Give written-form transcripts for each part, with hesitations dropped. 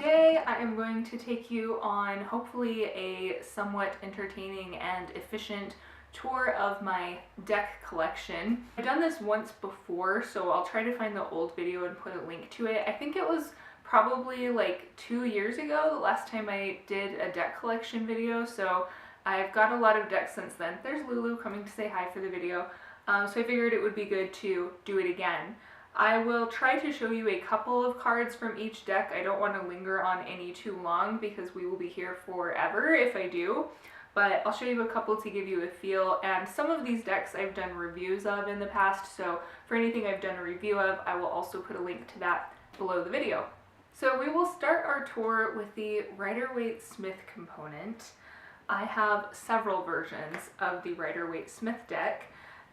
Today I am going to take you on hopefully a somewhat entertaining and efficient tour of my deck collection. I've done this once before, so I'll try to find the old video and put a link to it. I think it was probably like 2 years ago, the last time I did a deck collection video, so I've got a lot of decks since then. There's Lulu coming to say hi for the video, so I figured it would be good to do it again. I will try to show you a couple of cards from each deck. I don't want to linger on any too long because we will be here forever if I do, but I'll show you a couple to give you a feel, and some of these decks I've done reviews of in the past, so for anything I've done a review of, I will also put a link to that below the video. So we will start our tour with the Rider-Waite-Smith component. I have several versions of the Rider-Waite-Smith deck.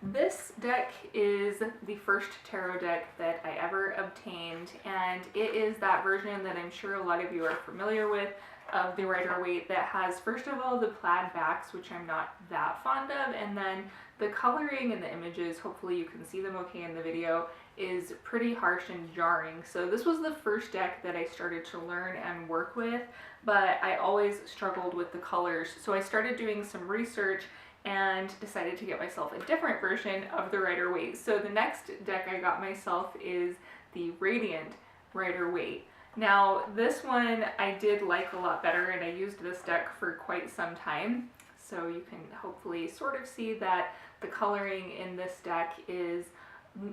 This deck is the first tarot deck that I ever obtained, and it is that version that I'm sure a lot of you are familiar with of the Rider-Waite that has, first of all, the plaid backs, which I'm not that fond of, and then the coloring in the images, hopefully you can see them okay in the video, is pretty harsh and jarring. So this was the first deck that I started to learn and work with, but I always struggled with the colors. So I started doing some research and decided to get myself a different version of the Rider-Waite. So the next deck I got myself is the Radiant Rider-Waite. Now this one I did like a lot better, and I used this deck for quite some time. So you can hopefully sort of see that the coloring in this deck is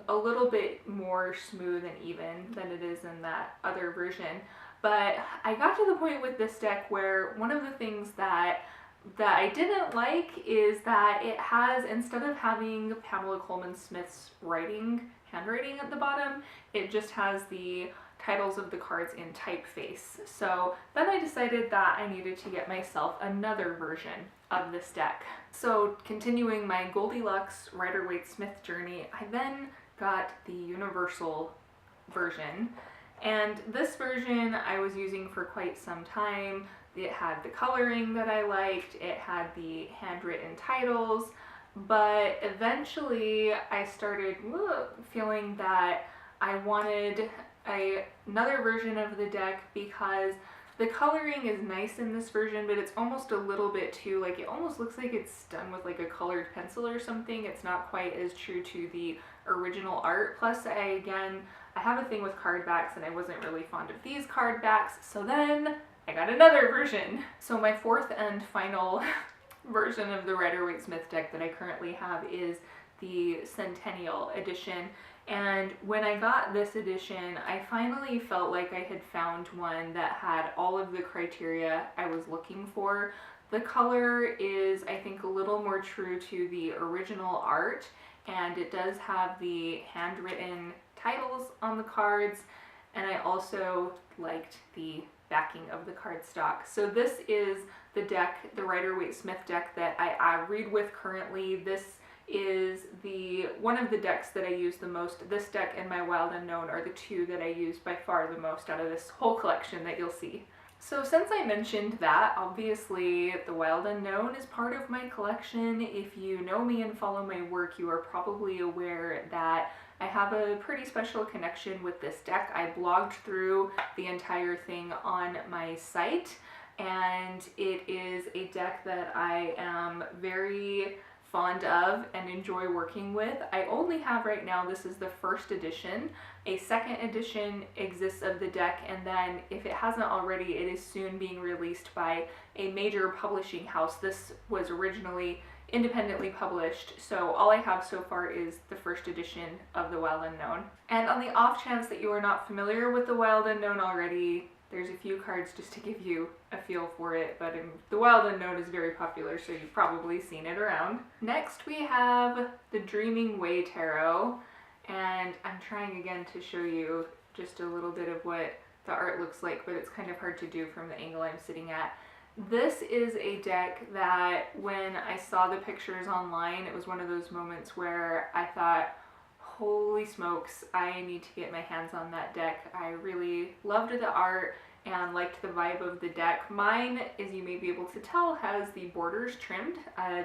a little bit more smooth and even than it is in that other version. But I got to the point with this deck where one of the things that I didn't like is that it has, instead of having Pamela Colman Smith's handwriting at the bottom, it just has the titles of the cards in typeface. So then I decided that I needed to get myself another version of this deck. So continuing my Goldilocks Rider-Waite-Smith journey, I then got the Universal version. And this version I was using for quite some time. It had the coloring that I liked, it had the handwritten titles, but eventually I started feeling that I wanted another version of the deck because the coloring is nice in this version, but it's almost a little bit too, like, it almost looks like it's done with like a colored pencil or something. It's not quite as true to the original art. Plus, I have a thing with card backs, and I wasn't really fond of these card backs, so then I got another version. So my fourth and final version of the Rider-Waite-Smith deck that I currently have is the Centennial edition. And when I got this edition, I finally felt like I had found one that had all of the criteria I was looking for. The color is, I think, a little more true to the original art, and it does have the handwritten titles on the cards, and I also liked the backing of the cardstock. So this is the deck, the Rider-Waite-Smith deck that I read with currently. This is one of the decks that I use the most. This deck and my Wild Unknown are the two that I use by far the most out of this whole collection that you'll see. So since I mentioned that, obviously the Wild Unknown is part of my collection. If you know me and follow my work, you are probably aware that I have a pretty special connection with this deck. I blogged through the entire thing on my site, and it is a deck that I am very fond of and enjoy working with. I only have right now, this is the first edition. A second edition exists of the deck, and then if it hasn't already, it is soon being released by a major publishing house. This was originally independently published, so all I have so far is the first edition of the Wild Unknown. And on the off chance that you are not familiar with the Wild Unknown already, there's a few cards just to give you a feel for it, but the Wild Unknown is very popular, so you've probably seen it around. Next we have the Dreaming Way Tarot, and I'm trying again to show you just a little bit of what the art looks like, but it's kind of hard to do from the angle I'm sitting at. This is a deck that when I saw the pictures online, it was one of those moments where I thought, holy smokes, I need to get my hands on that deck. I really loved the art and liked the vibe of the deck. Mine, as you may be able to tell, has the borders trimmed.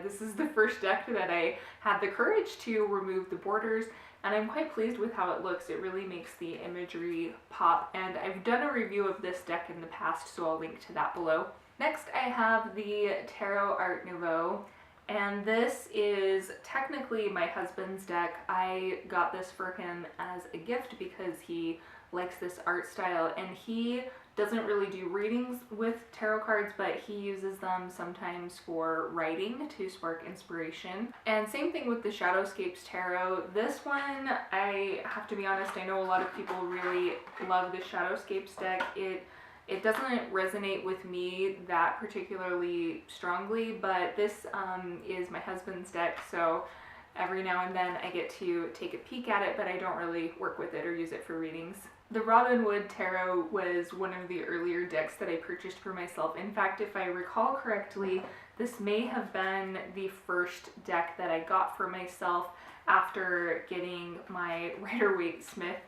This is the first deck that I had the courage to remove the borders, and I'm quite pleased with how it looks. It really makes the imagery pop, and I've done a review of this deck in the past, so I'll link to that below. Next I have the Tarot Art Nouveau, and this is technically my husband's deck. I got this for him as a gift because he likes this art style, and he doesn't really do readings with tarot cards, but he uses them sometimes for writing to spark inspiration. And same thing with the Shadowscapes Tarot. This one, I have to be honest, I know a lot of people really love the Shadowscapes deck. It doesn't resonate with me that particularly strongly, but this is my husband's deck, so every now and then I get to take a peek at it, but I don't really work with it or use it for readings. The Robin Wood Tarot was one of the earlier decks that I purchased for myself. In fact, if I recall correctly, this may have been the first deck that I got for myself after getting my Rider-Waite-Smith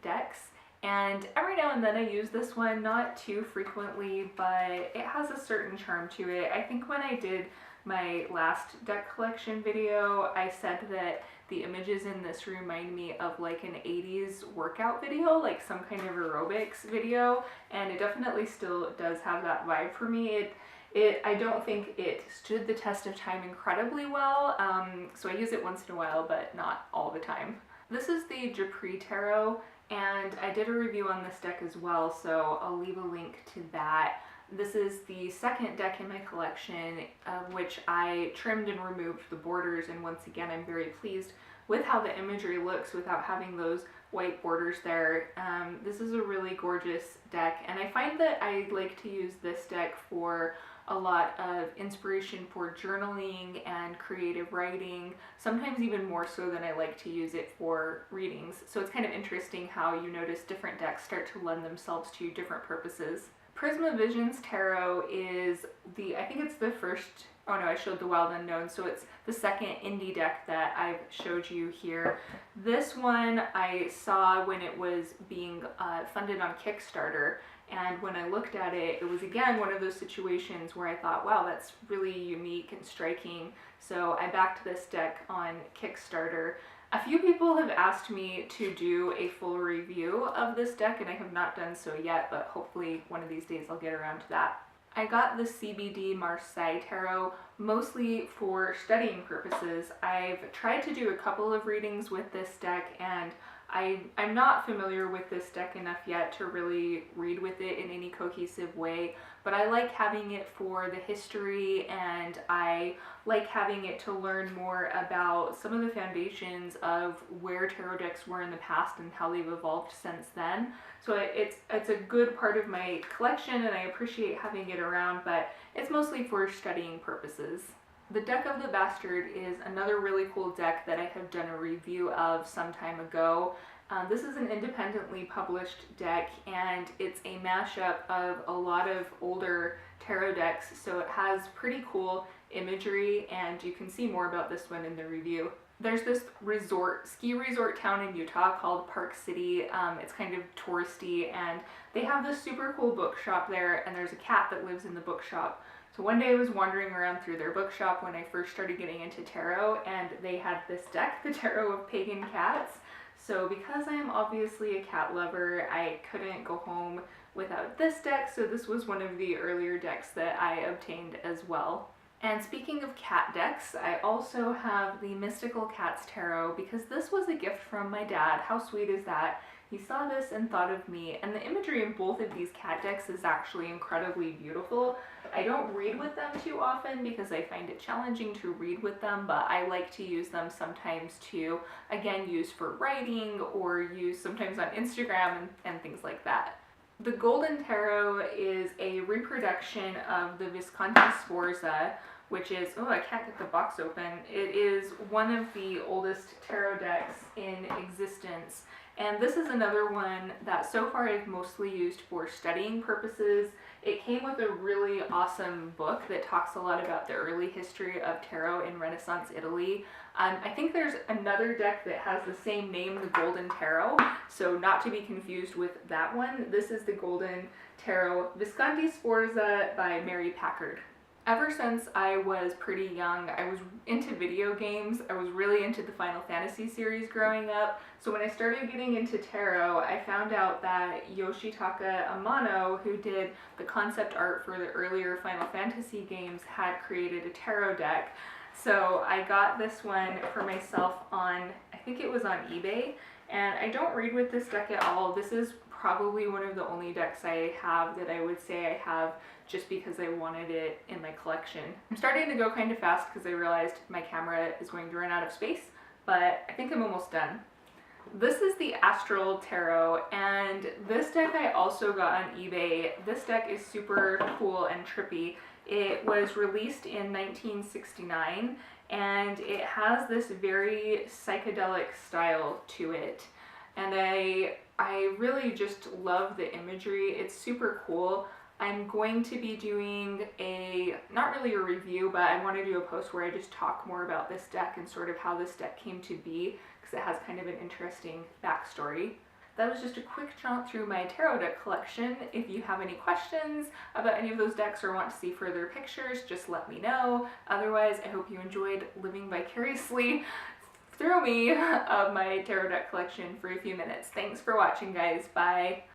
decks. And every now and then I use this one, not too frequently, but it has a certain charm to it. I think when I did my last deck collection video, I said that the images in this remind me of like an 80s workout video, like some kind of aerobics video, and it definitely still does have that vibe for me. I don't think it stood the test of time incredibly well, so I use it once in a while, but not all the time. This is the Japri Tarot, and I did a review on this deck as well, so I'll leave a link to that. This is the second deck in my collection, of which I trimmed and removed the borders, and once again I'm very pleased with how the imagery looks without having those white borders there. This is a really gorgeous deck, and I find that I like to use this deck for a lot of inspiration for journaling and creative writing, sometimes even more so than I like to use it for readings. So it's kind of interesting how you notice different decks start to lend themselves to different purposes. Prisma Visions Tarot is I think it's the first, oh no, I showed the Wild Unknown, so it's the second indie deck that I've showed you here. This one I saw when it was being funded on Kickstarter, and when I looked at it, it was again one of those situations where I thought, wow, that's really unique and striking. So I backed this deck on Kickstarter. A few people have asked me to do a full review of this deck, and I have not done so yet, but hopefully one of these days I'll get around to that. I got the CBD Marseille Tarot mostly for studying purposes. I've tried to do a couple of readings with this deck, and I'm not familiar with this deck enough yet to really read with it in any cohesive way, but I like having it for the history, and I like having it to learn more about some of the foundations of where tarot decks were in the past and how they've evolved since then. So it's a good part of my collection, and I appreciate having it around, but it's mostly for studying purposes. The Deck of the Bastard is another really cool deck that I have done a review of some time ago. This is an independently published deck, and it's a mashup of a lot of older tarot decks, so it has pretty cool imagery, and you can see more about this one in the review. There's this ski resort town in Utah called Park City. It's kind of touristy, and they have this super cool bookshop there, and there's a cat that lives in the bookshop. So one day I was wandering around through their bookshop when I first started getting into tarot, and they had this deck, the Tarot of Pagan Cats. So because I am obviously a cat lover, I couldn't go home without this deck, so this was one of the earlier decks that I obtained as well. And speaking of cat decks, I also have the Mystical Cats Tarot, because this was a gift from my dad. How sweet is that? He saw this and thought of me, and the imagery in both of these cat decks is actually incredibly beautiful. I don't read with them too often because I find it challenging to read with them, but I like to use them sometimes to, again, use for writing or use sometimes on Instagram and things like that. The Golden Tarot is a reproduction of the Visconti Sforza, which is, oh, I can't get the box open. It is one of the oldest tarot decks in existence. And this is another one that so far I've mostly used for studying purposes. It came with a really awesome book that talks a lot about the early history of tarot in Renaissance Italy. I think there's another deck that has the same name, the Golden Tarot, so not to be confused with that one. This is the Golden Tarot Visconti Sforza by Mary Packard. Ever since I was pretty young, I was into video games. I was really into the Final Fantasy series growing up. So when I started getting into tarot, I found out that Yoshitaka Amano, who did the concept art for the earlier Final Fantasy games, had created a tarot deck. So I got this one for myself on, I think it was on eBay, and I don't read with this deck at all. This is probably one of the only decks I have that I would say I have just because I wanted it in my collection. I'm starting to go kind of fast because I realized my camera is going to run out of space, but I think I'm almost done. This is the Astral Tarot, and this deck I also got on eBay. This deck is super cool and trippy. It was released in 1969, and it has this very psychedelic style to it. And I really just love the imagery. It's super cool. I'm going to be doing not really a review, but I want to do a post where I just talk more about this deck and sort of how this deck came to be, because it has kind of an interesting backstory. That was just a quick jaunt through my tarot deck collection. If you have any questions about any of those decks or want to see further pictures, just let me know. Otherwise, I hope you enjoyed living vicariously through me of my tarot deck collection for a few minutes. Thanks for watching, guys. Bye.